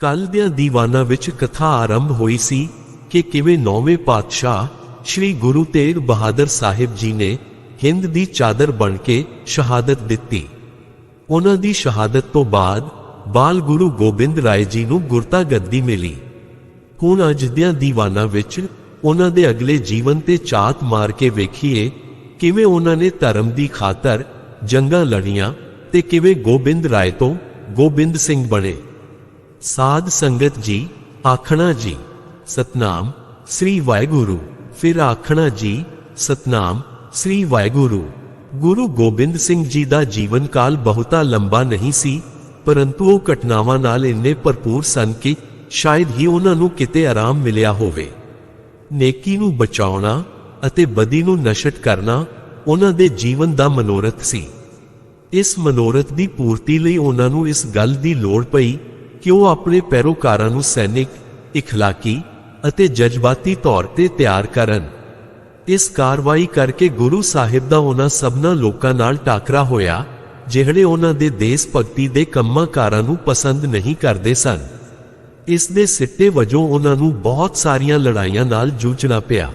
ਕੱਲ ਦਿਆਂ ਦੀਵਾਨਾਂ ਵਿੱਚ ਕਥਾ ਆਰੰਭ ਹੋਈ ਸੀ ਕਿ ਕਿਵੇਂ 9ਵੇਂ ਪਾਤਸ਼ਾਹ ਸ਼੍ਰੀ ਗੁਰੂ ਤੇਗ ਬਹਾਦਰ ਸਾਹਿਬ ਜੀ ਨੇ ਹਿੰਦ ਦੀ ਚਾਦਰ ਬਣ ਕੇ ਸ਼ਹਾਦਤ ਦਿੱਤੀ। ਉਹਨਾਂ ਦੀ ਸ਼ਹਾਦਤ ਤੋਂ ਬਾਅਦ ਬਾਲ ਗੁਰੂ ਗੋਬਿੰਦ ਰਾਏ ਜੀ ਨੂੰ ਗੁਰਤਾ ਗੱਦੀ ਮਿਲੀ। ਹੁਣ ਅੱਜ ਦਿਆਂ ਦੀਵਾਨਾਂ ਵਿੱਚ ਉਹਨਾਂ ਦੇ ਅਗਲੇ ਜੀਵਨ ਤੇ ਝਾਤ ਮਾਰ ਕੇ ਵੇਖੀਏ ਕਿਵੇਂ ਉਹਨਾਂ ਨੇ ਧਰਮ ਦੀ ਖਾਤਰ ਜੰਗਾਂ ਲੜੀਆਂ ਤੇ ਕਿਵੇਂ ਗੋਬਿੰਦ ਰਾਏ ਤੋਂ ਗੋਬਿੰਦ ਸਿੰਘ ਬਣੇ। ਸਾਧ ਸੰਗਤ ਜੀ, ਆਖਣਾ ਜੀ ਸਤਨਾਮ ਸ੍ਰੀ ਵਾਹਿਗੁਰੂ। ਫਿਰ ਆਖਣਾ ਜੀ ਸਤਨਾਮ ਸ੍ਰੀ ਵਾਹਿਗੁਰੂ। ਗੁਰੂ ਗੋਬਿੰਦ ਸਿੰਘ ਜੀ ਦਾ ਜੀਵਨ ਕਾਲ ਬਹੁਤਾ ਲੰਬਾ ਨਹੀਂ ਸੀ, ਪਰੰਤੂ ਉਹ ਘਟਨਾਵਾਂ ਨਾਲ ਇੰਨੇ ਭਰਪੂਰ ਸਨ ਕਿ ਸ਼ਾਇਦ ਹੀ ਉਹਨਾਂ ਨੂੰ ਕਿਤੇ ਆਰਾਮ ਮਿਲਿਆ ਹੋਵੇ। ਨੇਕੀ ਨੂੰ ਬਚਾਉਣਾ ਅਤੇ ਬਦੀ ਨੂੰ ਨਸ਼ਟ ਕਰਨਾ ਉਹਨਾਂ ਦੇ ਜੀਵਨ ਦਾ ਮਨੋਰਥ ਸੀ। ਇਸ ਮਨੋਰਥ ਦੀ ਪੂਰਤੀ ਲਈ ਉਹਨਾਂ ਨੂੰ ਇਸ ਗੱਲ ਦੀ ਲੋੜ ਪਈ ਕਿ ਉਹ ਆਪਣੇ ਪੈਰੋਕਾਰਾਂ ਨੂੰ ਸੈਨਿਕ, ਇਖਲਾਕੀ ਅਤੇ ਜਜ਼ਬਾਤੀ ਤੌਰ ਤੇ ਤਿਆਰ ਕਰਨ। ਇਸ ਕਾਰਵਾਈ ਕਰਕੇ ਗੁਰੂ ਸਾਹਿਬ ਦਾ ਉਹਨਾਂ ਸਭਨਾਂ ਲੋਕਾਂ ਨਾਲ ਟਾਕਰਾ ਹੋਇਆ ਜਿਹੜੇ ਉਹਨਾਂ ਦੇ ਦੇਸ਼ ਭਗਤੀ ਦੇ ਕੰਮਾਂ ਕਾਰਾਂ ਨੂੰ ਪਸੰਦ ਨਹੀਂ ਕਰਦੇ ਸਨ। ਇਸ ਦੇ ਸਿੱਟੇ ਵਜੋਂ ਉਹਨਾਂ ਨੂੰ ਬਹੁਤ ਸਾਰੀਆਂ ਲੜਾਈਆਂ ਨਾਲ ਜੂਝਣਾ ਪਿਆ।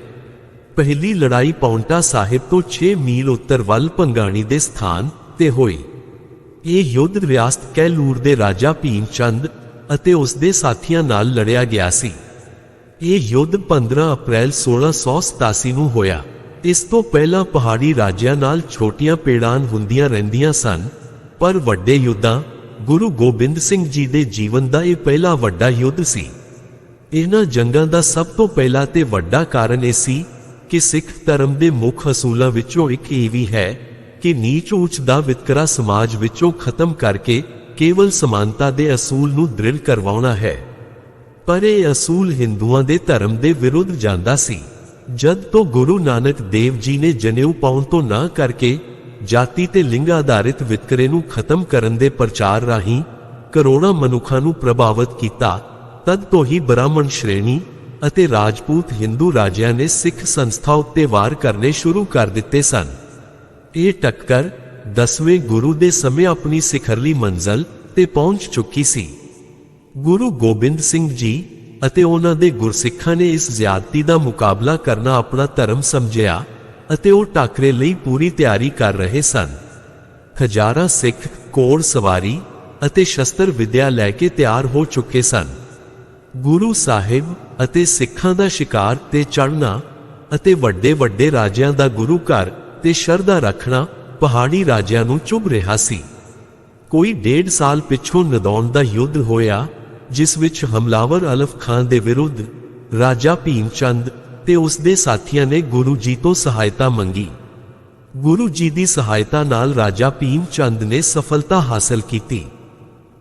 ਪਹਿਲੀ ਲੜਾਈ ਪੌਂਟਾ ਸਾਹਿਬ ਤੋਂ 6 ਮੀਲ ਉੱਤਰ ਵੱਲ ਭੰਗਾਣੀ ਦੇ ਸਥਾਨ ਤੇ ਹੋਈ। ਇਹ ਯੁੱਧ ਰਿਆਸਤ ਕੈਲੂਰ ਦੇ ਰਾਜਾ ਭੀਮ ਚੰਦ ਅਤੇ ਉਸ ਦੇ ਸਾਥੀਆਂ ਨਾਲ ਲੜਿਆ ਗਿਆ ਸੀ। ਇਹ ਯੁੱਧ 15 ਅਪ੍ਰੈਲ 1687 ਨੂੰ ਹੋਇਆ। ਇਸ ਤੋਂ ਪਹਿਲਾਂ ਪਹਾੜੀ ਰਾਜਿਆਂ ਨਾਲ ਛੋਟੀਆਂ ਪੇੜਾਂ ਹੁੰਦੀਆਂ ਰਹਿੰਦੀਆਂ ਸਨ, ਪਰ ਵੱਡੇ ਯੁੱਧਾਂ ਗੁਰੂ ਗੋਬਿੰਦ ਸਿੰਘ ਜੀ ਦੇ ਜੀਵਨ ਦਾ ਇਹ ਪਹਿਲਾ ਵੱਡਾ ਯੁੱਧ ਸੀ। ਇਹਨਾਂ ਜੰਗਾਂ ਦਾ ਸਭ ਤੋਂ ਪਹਿਲਾ ਤੇ ਵੱਡਾ ਕਾਰਨ ਇਹ ਸੀ ਕਿ ਸਿੱਖ ਧਰਮ ਦੇ ਮੁੱਖ ਅਸੂਲਾਂ ਵਿੱਚੋਂ ਇੱਕ ਇਹ ਵੀ ਹੈ ਕਿ ਨੀਚ ਉੱਚ ਦਾ ਵਿਤਕਰਾ ਸਮਾਜ ਵਿੱਚੋਂ ਖਤਮ ਕਰਕੇ ਕੇਵਲ ਸਮਾਨਤਾ ਦੇ ਅਸੂਲ ਨੂੰ ਦ੍ਰਿੜ ਕਰਵਾਉਣਾ ਹੈ। ਪਰ ਇਹ ਅਸੂਲ ਹਿੰਦੂਆਂ ਦੇ ਧਰਮ ਦੇ ਵਿਰੁੱਧ ਜਾਂਦਾ ਸੀ। ਜਦ ਤੋਂ ਗੁਰੂ ਨਾਨਕ ਦੇਵ ਜੀ ਨੇ ਜਨੇਊ ਪਾਉਣ ਤੋਂ ਨਾ ਕਰਕੇ ਜਾਤੀ ਤੇ ਲਿੰਗ ਆਧਾਰਿਤ ਵਿਤਕਰੇ ਨੂੰ ਖਤਮ ਕਰਨ ਦੇ ਪ੍ਰਚਾਰ ਰਾਹੀਂ ਕਰੋੜਾਂ ਮਨੁੱਖਾਂ ਨੂੰ ਪ੍ਰਭਾਵਿਤ ਕੀਤਾ, ਤਦ ਤੋਂ ਹੀ ਬ੍ਰਾਹਮਣ ਸ਼੍ਰੇਣੀ ਅਤੇ ਰਾਜਪੂਤ ਹਿੰਦੂ ਰਾਜਿਆਂ ਨੇ ਸਿੱਖ ਸੰਸਥਾ ਉੱਤੇ ਵਾਰ ਕਰਨੇ ਸ਼ੁਰੂ ਕਰ ਦਿੱਤੇ ਸਨ। ਇਹ ਟੱਕਰ 10ਵੇਂ ਗੁਰੂ ਦੇ ਸਮੇਂ ਆਪਣੀ ਸਿਖਰਲੀ ਮੰਜ਼ਲ ਤੇ ਪਹੁੰਚ ਚੁੱਕੀ ਸੀ। ਗੁਰੂ ਗੋਬਿੰਦ ਸਿੰਘ ਜੀ ਅਤੇ ਉਹਨਾਂ ਦੇ ਗੁਰਸਿੱਖਾਂ ਨੇ ਇਸ ਜ਼ਿਆਦਤੀ ਦਾ ਮੁਕਾਬਲਾ ਕਰਨਾ ਆਪਣਾ ਧਰਮ ਸਮਝਿਆ ਅਤੇ ਉਹ ਟਾਕਰੇ ਲਈ ਪੂਰੀ ਤਿਆਰੀ ਕਰ ਰਹੇ ਸਨ। ਹਜ਼ਾਰਾਂ ਸਿੱਖ ਘੋੜ ਸਵਾਰੀ ਅਤੇ ਸ਼ਸਤਰ ਵਿਦਿਆ ਲੈ ਕੇ ਤਿਆਰ ਹੋ ਚੁੱਕੇ ਸਨ। ਗੁਰੂ ਸਾਹਿਬ ਅਤੇ ਸਿੱਖਾਂ ਦਾ ਸ਼ਿਕਾਰ ਤੇ ਚੜ੍ਹਨਾ ਅਤੇ ਵੱਡੇ ਵੱਡੇ ਰਾਜਿਆਂ ਦਾ ਗੁਰੂ ਘਰ ਤੇ ਸ਼ਰਧਾ ਰੱਖਣਾ ਪਹਾੜੀ ਰਾਜਿਆਂ ਨੂੰ ਚੁਭ ਰਿਹਾ ਸੀ। ਕੋਈ 1.5 ਸਾਲ ਪਿੱਛੋਂ ਨਦੌਣ ਦਾ ਯੁੱਧ ਹੋਇਆ, ਜਿਸ ਵਿੱਚ ਹਮਲਾਵਰ ਅਲਫ ਖਾਨ ਦੇ ਵਿਰੁੱਧ ਰਾਜਾ ਭੀਮ ਚੰਦ ਤੇ ਉਸ ਦੇ ਸਾਥੀਆਂ ਨੇ ਗੁਰੂ ਜੀ ਤੋਂ ਸਹਾਇਤਾ ਮੰਗੀ। ਗੁਰੂ ਜੀ ਦੀ ਸਹਾਇਤਾ ਨਾਲ ਰਾਜਾ ਭੀਮ ਚੰਦ ਨੇ ਸਫਲਤਾ ਹਾਸਲ ਕੀਤੀ।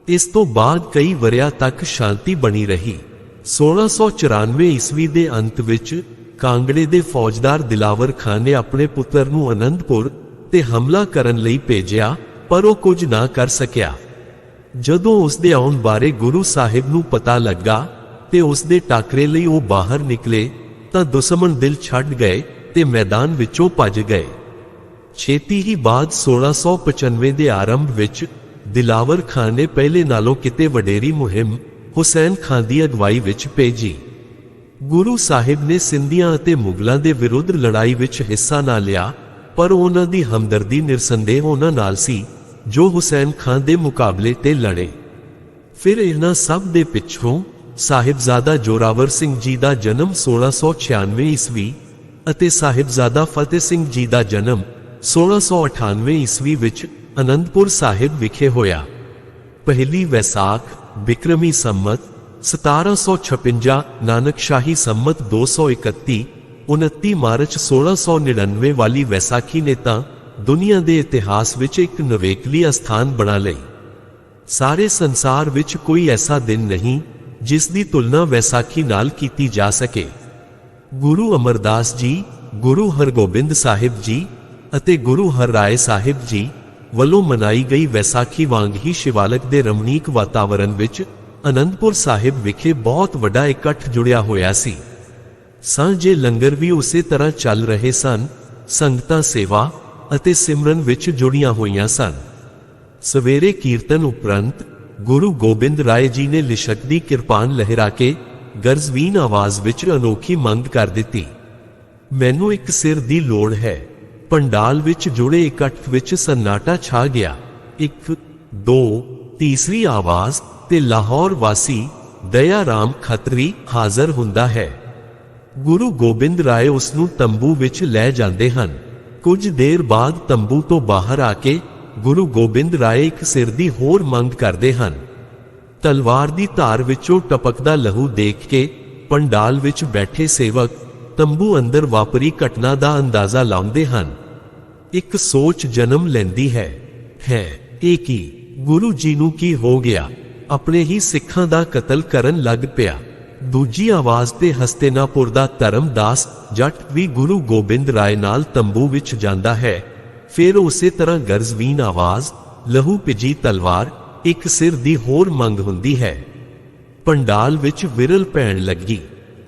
ਇਸ ਤੋਂ ਬਾਅਦ ਕਈ ਵਰ੍ਹਿਆਂ ਤੱਕ ਸ਼ਾਂਤੀ ਬਣੀ ਰਹੀ। 1694 ਈਸਵੀ ਦੇ ਅੰਤ ਵਿੱਚ ਕਾਂਗੜੇ ਦੇ ਫੌਜਦਾਰ ਦਿਲਾਵਰ ਖਾਨ ਨੇ ਆਪਣੇ ਪੁੱਤਰ ਨੂੰ ਅਨੰਦਪੁਰ ਤੇ ਹਮਲਾ ਕਰਨ ਲਈ ਭੇਜਿਆ, ਪਰ ਉਹ ਕੁਝ ਨਾ ਕਰ ਸਕਿਆ। ਜਦੋਂ ਉਸ ਦੇ ਆਉਣ ਬਾਰੇ ਗੁਰੂ ਸਾਹਿਬ ਨੂੰ ਪਤਾ ਲੱਗਾ ਤੇ ਉਸ ਦੇ ਟਾਕਰੇ ਲਈ ਉਹ ਬਾਹਰ ਨਿਕਲੇ ਤਾਂ ਦੁਸ਼ਮਣ ਦਿਲ ਛੱਡ ਗਏ ਤੇ ਮੈਦਾਨ ਵਿੱਚੋਂ ਭੱਜ ਗਏ। ਛੇਤੀ ਹੀ ਬਾਅਦ 1695 ਦੇ ਆਰੰਭ ਵਿੱਚ ਦਿਲਾਵਰ ਖਾਨ ਨੇ ਪਹਿਲੇ ਨਾਲੋਂ ਕਿਤੇ ਵਡੇਰੀ ਮੁਹਿੰਮ ਹੁਸੈਨ ਖਾਨ ਦੀ ਅਗਵਾਈ ਵਿੱਚ ਭੇਜੀ। ਗੁਰੂ ਸਾਹਿਬ ਨੇ ਸਿੰਧੀਆਂ ਅਤੇ ਮੁਗਲਾਂ ਦੇ ਵਿਰੁੱਧ ਲੜਾਈ ਵਿੱਚ ਹਿੱਸਾ ਨਾ ਲਿਆ, ਪਰ ਉਹਨਾਂ ਦੀ ਹਮਦਰਦੀ ਨਿਰਸੰਦੇਹ ਉਹਨਾਂ ਨਾਲ ਸੀ ਜੋ ਹੁਸੈਨ ਖਾਨ ਦੇ ਮੁਕਾਬਲੇ ਤੇ ਲੜੇ। ਫਿਰ ਇਹਨਾਂ ਸਭ ਦੇ ਪਿੱਛੋਂ ਸਾਹਿਬਜ਼ਾਦਾ ਜੋਰਾਵਰ ਸਿੰਘ ਜੀ ਦਾ ਜਨਮ 1696 ਈਸਵੀ ਅਤੇ ਸਾਹਿਬਜ਼ਾਦਾ ਫਤਿਹ ਸਿੰਘ ਜੀ ਦਾ ਜਨਮ 1698 ਈਸਵੀ ਵਿੱਚ ਅਨੰਦਪੁਰ ਸਾਹਿਬ ਵਿਖੇ ਹੋਇਆ। ਪਹਿਲੀ ਵੈਸਾਖ ਬਿਕਰਮੀ ਸੰਮਤ 1756, ਨਾਨਕਸ਼ਾਹੀ ਸੰਮਤ 231, 29 ਮਾਰਚ 1699 ਵਾਲੀ ਵੈਸਾਖੀ ਨੇ ਤਾਂ ਦੁਨੀਆ ਦੇ ਇਤਿਹਾਸ ਵਿੱਚ ਇੱਕ ਨਵੇਕਲੀ ਅਸਥਾਨ ਬਣਾ ਲਈ। ਸਾਰੇ ਸੰਸਾਰ ਵਿੱਚ ਕੋਈ ਐਸਾ ਦਿਨ ਨਹੀਂ ਜਿਸ ਦੀ ਤੁਲਨਾ ਵੈਸਾਖੀ ਨਾਲ ਕੀਤੀ ਜਾ ਸਕੇ। ਗੁਰੂ ਅਮਰਦਾਸ ਜੀ, ਗੁਰੂ ਹਰਗੋਬਿੰਦ ਸਾਹਿਬ ਜੀ ਅਤੇ ਗੁਰੂ ਹਰਰਾਏ ਸਾਹਿਬ ਜੀ ਵੱਲੋਂ ਮਨਾਈ ਗਈ ਵੈਸਾਖੀ ਵਾਂਗ ਹੀ ਸ਼ਿਵਾਲਕ ਦੇ ਰਮਣੀਕ ਵਾਤਾਵਰਣ ਵਿੱਚ ਅਨੰਦਪੁਰ ਸਾਹਿਬ ਵਿਖੇ ਬਹੁਤ ਵੱਡਾ ਇਕੱਠ ਜੁੜਿਆ ਹੋਇਆ ਸੀ। ਸਾਂਝੇ ਲੰਗਰ ਵੀ ਉਸੇ ਤਰ੍ਹਾਂ ਚੱਲ ਰਹੇ ਸਨ। ਸੰਗਤਾਂ ਸੇਵਾ ਅਤੇ ਸਿਮਰਨ ਵਿੱਚ ਜੁੜੀਆਂ ਹੋਈਆਂ ਸਨ। ਸਵੇਰੇ ਕੀਰਤਨ ਉਪਰੰਤ गुरु गोबिंद राय जी ने लिशकदी किरपान लहरा के गरजवीन आवाज विच अनोखी मंग कर दिती। मैनू एक सिर दी लोड़ है। पंडाल विच जुड़े इकट्ठ विच सन्नाटा छा गया। एक दो तीसरी आवाज ते लाहौर वासी दया राम खत्री हाजर हुंदा है। गुरु गोबिंद राय उसनू तंबू विच लै जांदे हन। कुछ देर बाद तंबू तो बाहर आके गुरु गोबिंद राय एक सिर दी होर मंग करदे हन। तलवार दी धार विचों टपकदा लहू देख के पंडाल विच बैठे सेवक तंबू अंदर वापरी घटना दा अंदाजा लाउंदे हन। एक सोच जन्म लैंदी है ये की गुरु जी नू की हो गया, अपने ही सिखां दा कतल करन लग पिया। दूजी आवाज ते हस्तिनापुर दा धर्मदास जट भी गुरु गोबिंद राय नाल तंबू विच जांदा है। फिर उसे तरह गरजवीन आवाज, लहू पिजी तलवार, एक सिर दी होर मंग हुंदी है। पंडाल विच विरल पैण लगी।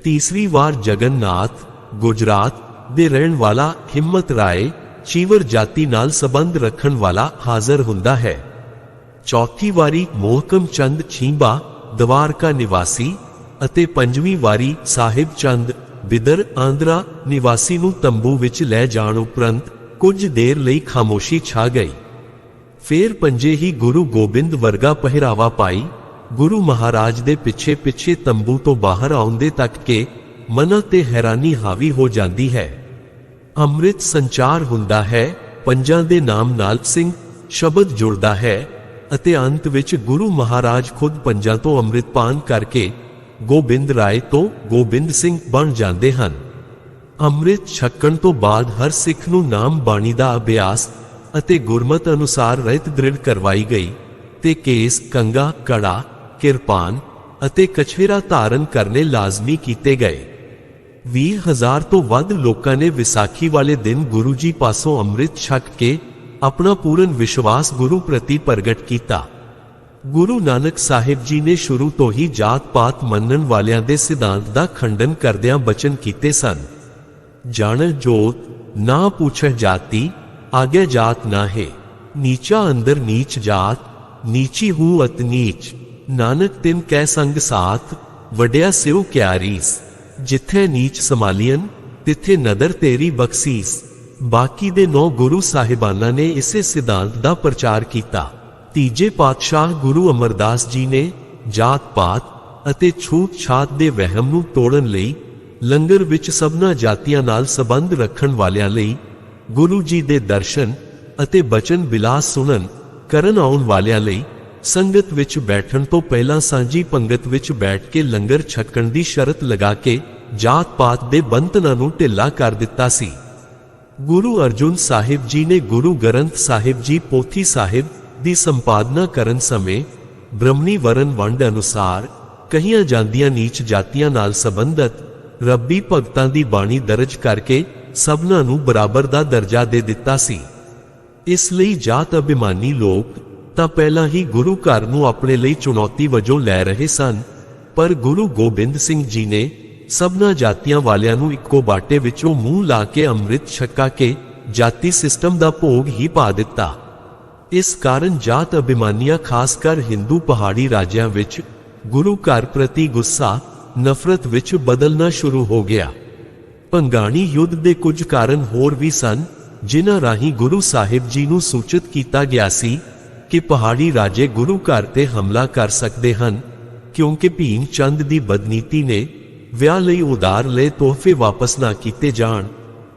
तीसरी वार जगन्नाथ गुजरात दे रहण वाला हिम्मत राय चीवर जाति नाल संबंध रखण वाला हाजर हुंदा है। चौथी वारी मोहकम चंद छींबा द्वारका निवासी अते पंजवीं वारी साहिब चंद बिदर आंध्रा निवासी नू तंबू विच लै जाण उपरंत कुछ देर लई खामोशी छा गई। फिर पंजे ही गुरु गोबिंद वर्गा पहरावा पाई गुरु महाराज दे पिछे पिछे तंबू तो बाहर आउंदे तक के मना ते हैरानी हावी हो जाती है। अमृत संचार हुंदा है, पंजां दे नाम नाल सिंह शब्द जुड़दा है अते अंत विच गुरु महाराज खुद पंजां तो अमृतपान करके गोबिंद राय तो गोबिंद सिंह बन जाते हैं। अमृत छकण तो बाद हर सिख नू नाम बाणी दा अभ्यास अते गुरमत अनुसार रहत दृढ़ करवाई गई ते केस कंगा कड़ा किरपान अते कछेरा धारण करने लाजमी कीते गए। 20,000 तो वध लोकां ने विसाखी वाले दिन गुरु जी पासों अमृत छक के अपना पूर्ण विश्वास गुरु प्रति प्रगट किया। गुरु नानक साहिब जी ने शुरू तो ही जात पात मनन वालियां दे सिद्धांत दा खंडन करदियां बचन कीते सन। जान जोत ना पूछ जाति आगे जात ना है, नीचा अंदर नीच जात नीची हूं अत नीच, नानक तिन कै संग साथ वड्या सिउ क्या रीस, जिथे नीच समालियन तिथे नदर तेरी बख्सीस। बाकी दे 9 गुरु साहिबाना ने इसे सिद्धांत दा प्रचार किया। तीजे पातशाह गुरु अमरदास जी ने जात पात अते छूत छात दे वहम नू तोड़न लई लंगर विच सबना जातियां नाल संबंध रखण वालियां लई गुरु जी दे दर्शन अते बचन बिलास सुनन करन आउण वालियां लई संगत विच बैठण तो पहला सांझी पंगत विच बैठ के लंगर छकण दी शरत लगा के जात पात दे बंधनां नू ढिल्ला कर दिता सी। गुरु अर्जुन साहिब जी ने गुरु ग्रंथ साहिब जी पोथी साहिब दी संपादना करन समय ब्रह्मणी वरण वंड अनुसार कहियां जांदियां नीच जातियां नाल संबंधित रब्बी भगतां दी बाणी दर्ज करके सबना नू बराबर दा दर्जा दे दिता सी। इस लई जात अभिमानी लोग तां पहला ही गुरु घर नू अपने लई चुनौती वजों लै रहे सन, पर गुरु गोबिंद सिंह जी ने सबना जातियां वालियां नू इक्को बाटे विचों मूंह ला के अमृत छका के जाति सिस्टम दा भोग ही पा दिता। इस कारण जात अभिमानियां खासकर हिंदू पहाड़ी राज्यां विच गुरु घर प्रति गुस्सा नफरत विच बदलना शुरू हो गया। भंगाणी युद्ध दे कुछ कारण होर भी सन, जिन्हां राही गुरु साहिब जी नू सूचित कीता गया सी कि पहाड़ी राजे गुरु घर ते हमला कर सकते हैं, क्योंकि भीम चंद दी बदनीति ने विआह लई उधार ले तोहफे वापस ना कीते जाण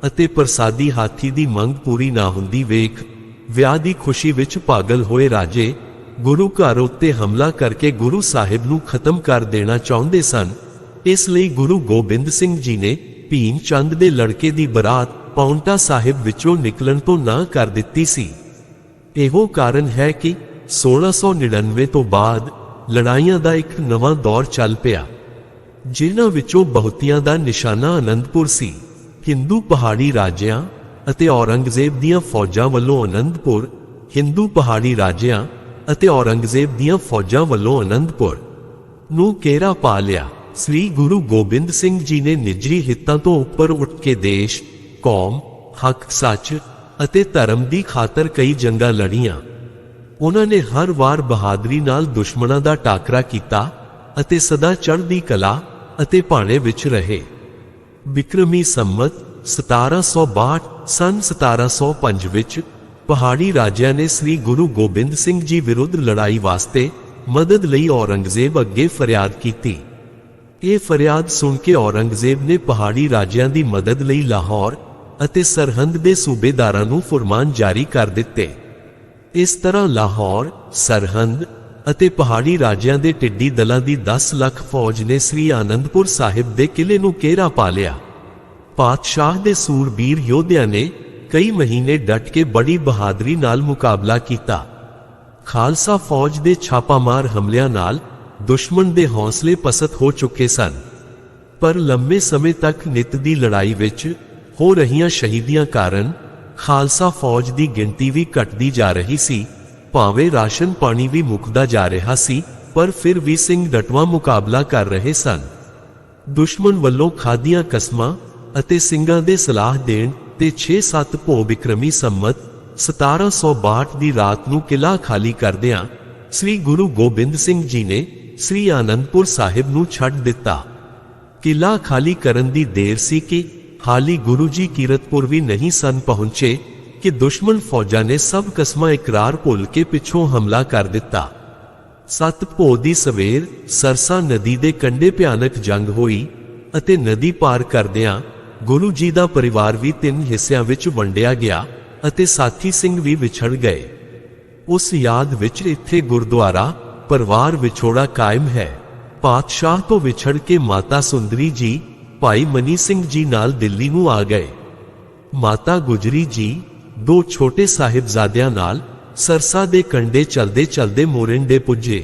अते प्रसादी हाथी दी मंग पूरी ना हुंदी वेख विआह दी खुशी विच पागल होए राजे गुरु घर उत्ते हमला करके गुरु साहिब नू खत्म कर देना चाहुंदे सन। इस लई गुरु गोबिंद सिंह जी ने भीम चंद दे लड़के दी बरात पाउंटा साहिब विचों निकलन तो ना कर दित्ती सी। एहो कारण है कि 1699 तो बाद लड़ाइयां दा एक नवां दौर चल पिया, जिन्हां विचों बहुतियां दा निशाना आनंदपुर सी। हिंदू पहाड़ी राज्यां अते औरंगजेब दियां फौजां वल्लों आनंदपुर, हिंदू पहाड़ी राज्यां अते औरंगजेब दियां फौजां वल्लों आनंदपुर नूं घेरा पा लिया। श्री गुरु गोबिंद सिंह जी ने निजी हितां तो उपर उठ के देश कौम हक सच अते धर्म दी खातर कई जंगां लड़ियां। ਉਹਨਾਂ ਨੇ ਹਰ ਵਾਰ ਬਹਾਦਰੀ ਨਾਲ ਦੁਸ਼ਮਣਾਂ ਦਾ ਟਾਕਰਾ ਕੀਤਾ ਅਤੇ ਸਦਾ ਚੜ੍ਹਦੀ ਕਲਾ ਅਤੇ ਭਾਣੇ ਵਿੱਚ ਰਹੇ। ਬਿਕਰਮੀ ਸੰਮਤ 1762 ਸਨ 1705 ਵਿੱਚ ਪਹਾੜੀ ਰਾਜਿਆਂ ਨੇ ਸ੍ਰੀ ਗੁਰੂ ਗੋਬਿੰਦ ਸਿੰਘ ਜੀ ਵਿਰੁੱਧ ਲੜਾਈ ਵਾਸਤੇ ਮਦਦ ਲਈ ਔਰੰਗਜ਼ੇਬ ਅੱਗੇ ਫਰਿਆਦ ਕੀਤੀ। ਇਹ ਫਰਿਆਦ ਸੁਣ ਕੇ ਔਰੰਗਜ਼ੇਬ ਨੇ ਪਹਾੜੀ ਰਾਜਿਆਂ ਦੀ ਮਦਦ ਲਈ ਲਾਹੌਰ ਅਤੇ ਸਰਹੰਦ ਦੇ ਸੂਬੇਦਾਰਾਂ ਨੂੰ ਫੁਰਮਾਨ ਜਾਰੀ ਕਰ ਦਿੱਤੇ। ਇਸ ਤਰ੍ਹਾਂ ਲਾਹੌਰ, ਸਰਹੰਦ ਅਤੇ ਪਹਾੜੀ ਰਾਜਿਆਂ ਦੇ ਟਿੱਡੀ ਦਲਾਂ ਦੀ 10 ਲੱਖ ਫੌਜ ਨੇ ਸ੍ਰੀ ਆਨੰਦਪੁਰ ਸਾਹਿਬ ਦੇ ਕਿਲੇ ਨੂੰ ਘੇਰਾ ਪਾ ਲਿਆ। ਪਾਤਸ਼ਾਹ ਦੇ ਸੂਰਬੀਰ ਯੋਧਿਆਂ ਨੇ ਕਈ ਮਹੀਨੇ ਡਟ ਕੇ ਬੜੀ ਬਹਾਦਰੀ ਨਾਲ ਮੁਕਾਬਲਾ ਕੀਤਾ। ਖਾਲਸਾ ਫੌਜ ਦੇ ਛਾਪਾਮਾਰ ਹਮਲਿਆਂ ਨਾਲ ਦੁਸ਼ਮਣ ਦੇ ਹੌਸਲੇ ਪਸਤ ਹੋ ਚੁੱਕੇ ਸਨ, ਪਰ ਲੰਮੇ ਸਮੇਂ ਤੱਕ ਨਿੱਤ ਦੀ ਲੜਾਈ ਵਿੱਚ ਹੋ ਰਹੀਆਂ ਸ਼ਹੀਦੀਆਂ ਕਾਰਨ ਖਾਲਸਾ ਫੌਜ ਦੀ ਗਿਣਤੀ ਵੀ ਘਟਦੀ ਜਾ ਰਹੀ ਸੀ। ਭਾਵੇਂ ਰਾਸ਼ਨ ਪਾਣੀ ਵੀ ਮੁੱਕਦਾ ਜਾ ਰਿਹਾ ਸੀ, ਪਰ ਫਿਰ ਵੀ ਸਿੰਘ ਡਟਵਾਂ ਮੁਕਾਬਲਾ ਕਰ ਰਹੇ ਸਨ। ਦੁਸ਼ਮਣ ਵੱਲੋਂ ਖਾਧੀਆਂ ਕਸਮਾਂ ਅਤੇ ਸਿੰਘਾਂ ਦੇ ਸਲਾਹ ਦੇਣ ਤੇ 6-7 ਭੋ ਬਿਕਰਮੀ ਸੰਮਤ 1762 ਦੀ ਰਾਤ ਨੂੰ ਕਿਲਾ ਖਾਲੀ ਕਰਦਿਆਂ ਸ੍ਰੀ ਗੁਰੂ ਗੋਬਿੰਦ ਸਿੰਘ ਜੀ ਨੇ ਸ੍ਰੀ ਆਨੰਦਪੁਰ ਸਾਹਿਬ ਨੂੰ ਛੱਡ ਦਿੱਤਾ। ਕਿਲਾ ਖਾਲੀ ਕਰਨ ਦੀ ਦੇਰ ਸੀ ਕਿ ਹਾਲੀ ਗੁਰੂ ਜੀ ਕੀਰਤਪੁਰ ਵੀ ਨਹੀਂ ਸਨ ਪਹੁੰਚੇ ਕਿ ਦੁਸ਼ਮਣ ਫੌਜਾਂ ਨੇ ਸਭ ਕਸਮਾਂ ਇਕਰਾਰ ਭੁੱਲ ਕੇ ਪਿੱਛੋਂ ਹਮਲਾ ਕਰ ਦਿੱਤਾ। 7 ਭੋ ਦੀ ਸਵੇਰ ਸਰਸਾ ਨਦੀ ਦੇ ਕੰਢੇ ਭਿਆਨਕ ਜੰਗ ਹੋਈ ਅਤੇ ਨਦੀ ਪਾਰ ਕਰਦਿਆਂ ਗੁਰੂ ਜੀ ਦਾ ਪਰਿਵਾਰ ਵੀ 3 ਹਿੱਸਿਆਂ ਵਿੱਚ ਵੰਡਿਆ ਗਿਆ ਅਤੇ ਸਾਥੀ ਸਿੰਘ ਵੀ ਵਿਛੜ ਗਏ। ਉਸ ਯਾਦ ਵਿੱਚ ਇੱਥੇ ਗੁਰਦੁਆਰਾ ਪਰਿਵਾਰ ਵਿਛੋੜਾ ਕਾਇਮ ਹੈ। ਪਾਤਸ਼ਾਹ ਤੋਂ ਵਿਛੜ ਕੇ ਮਾਤਾ ਸੁੰਦਰੀ ਜੀ ਭਾਈ ਮਨੀ ਸਿੰਘ ਜੀ ਨਾਲ ਦਿੱਲੀ ਨੂੰ ਆ ਗਏ। ਮਾਤਾ ਗੁਜਰੀ ਜੀ 2 ਛੋਟੇ ਸਾਹਿਬਜ਼ਾਦਿਆਂ ਨਾਲ ਸਰਸਾ ਦੇ ਕੰਢੇ ਚਲਦੇ ਚਲਦੇ ਮੋਰਿੰਡੇ ਪੁੱਜੇ।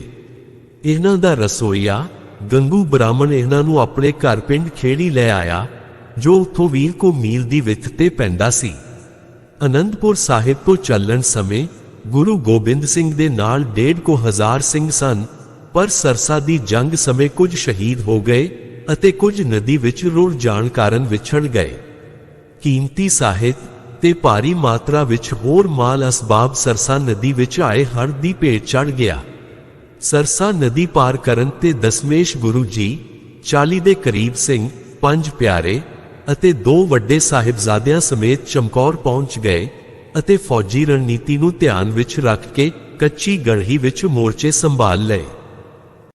ਇਹਨਾਂ ਦਾ ਰਸੋਈਆ ਗੰਗੂ ਬ੍ਰਾਹਮਣ ਇਹਨਾਂ ਨੂੰ ਆਪਣੇ ਘਰ ਪਿੰਡ ਖੇੜੀ ਲੈ ਆਇਆ, ਜੋ ਉੱਥੋਂ 20 ਕੁ ਮੀਲ ਦੀ ਵਿੱਥ ਤੇ ਪੈਂਦਾ ਸੀ। ਅਨੰਦਪੁਰ ਸਾਹਿਬ ਤੋਂ ਚੱਲਣ ਸਮੇਂ ਗੁਰੂ ਗੋਬਿੰਦ ਸਿੰਘ ਦੇ ਨਾਲ 1,500 ਸਿੰਘ ਸਨ, ਪਰ ਸਰਸਾ ਦੀ ਜੰਗ ਸਮੇਂ ਕੁਝ ਸ਼ਹੀਦ ਹੋ ਗਏ ਅਤੇ ਕੁਝ ਨਦੀ ਵਿੱਚ ਰੁੜ ਜਾਣ ਕਾਰਨ ਵਿਛੜ ਗਏ। ਕੀਮਤੀ ਸਾਹਿਤ ਤੇ ਭਾਰੀ ਮਾਤਰਾ ਵਿੱਚ ਹੋਰ ਮਾਲ ਅਸਬਾਬ ਸਰਸਾ ਨਦੀ ਵਿੱਚ ਆਏ ਹੜ੍ਹ ਦੀ ਭੇਟ ਚੜ ਗਿਆ। ਸਰਸਾ ਨਦੀ ਪਾਰ ਕਰਨ ਤੇ ਦਸਮੇਸ਼ ਗੁਰੂ ਜੀ 40 ਦੇ ਕਰੀਬ ਸਿੰਘ, 5 ਪਿਆਰੇ ਅਤੇ 2 ਵੱਡੇ ਸਾਹਿਬਜ਼ਾਦਿਆਂ ਸਮੇਤ ਚਮਕੌਰ ਪਹੁੰਚ ਗਏ ਅਤੇ ਫੌਜੀ ਰਣਨੀਤੀ ਨੂੰ ਧਿਆਨ ਵਿੱਚ ਰੱਖ ਕੇ ਕੱਚੀ ਗੜ੍ਹੀ ਵਿੱਚ ਮੋਰਚੇ ਸੰਭਾਲ ਲਏ।